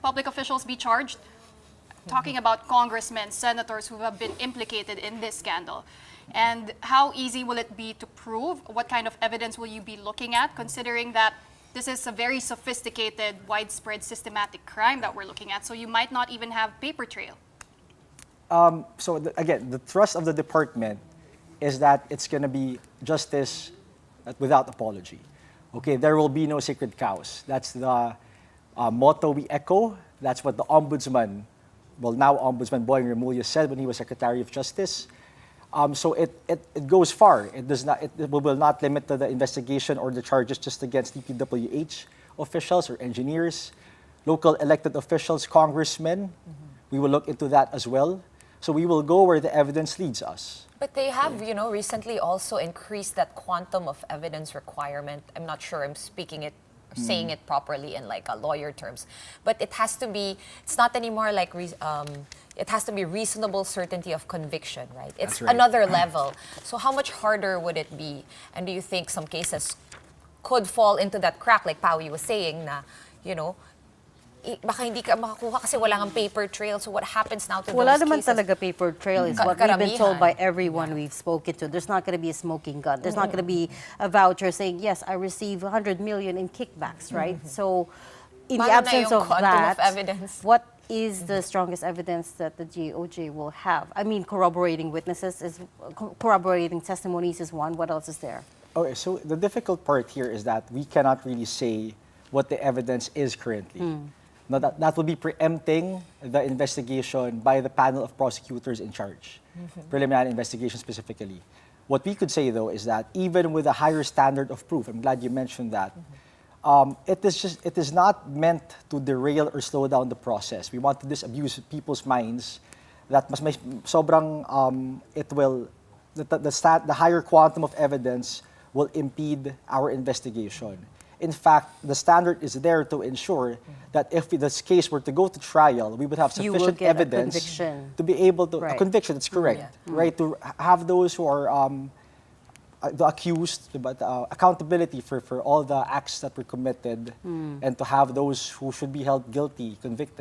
public officials be charged? Talking about congressmen, senators who have been implicated in this scandal. And how easy will it be to prove? What kind of evidence will you be looking at, considering that this is a very sophisticated, widespread, systematic crime that we're looking at, so you might not even have paper trail? Again, the thrust of the department is that it's going to be justice without apology. Okay, there will be no sacred cows. That's the motto we echo. That's what the ombudsman, well, now Ombudsman Boying Remulla said when he was Secretary of Justice. So it goes far. It does not. It will not limit the investigation or the charges just against DPWH officials or engineers, local elected officials, congressmen. We will look into that as well. So we will go where the evidence leads us. But they have, recently also increased that quantum of evidence requirement. I'm not sure I'm saying it properly in like a lawyer terms, but it has to be, it's not anymore like, it has to be reasonable certainty of conviction, right? It's right. Another level. So how much harder would it be? And do you think some cases could fall into that crack, like Pawi was saying na, baka hindi ka makakuha kasi wala ngang paper trail. So what happens now to Wala those naman cases? talaga paper trail is what we've been told by everyone we've spoken to. There's not going to be a smoking gun. There's not going to be a voucher saying, yes, I received 100 million in kickbacks, right? So in the absence of that, what is the strongest evidence that the DOJ will have? I mean, corroborating testimonies is one. What else is there? Okay, so the difficult part here is that we cannot really say what the evidence is currently. Now that will be preempting the investigation by the panel of prosecutors in charge, preliminary investigation specifically. What we could say though is that even with a higher standard of proof, I'm glad you mentioned that, it is not meant to derail or slow down the process. We want to disabuse people's minds that mas may sobrang the higher quantum of evidence will impede our investigation. In fact, the standard is there to ensure that if this case were to go to trial, we would have sufficient evidence to be able to, a conviction, that's correct, right? To have those who are the accused, but accountability for all the acts that were committed and to have those who should be held guilty convicted.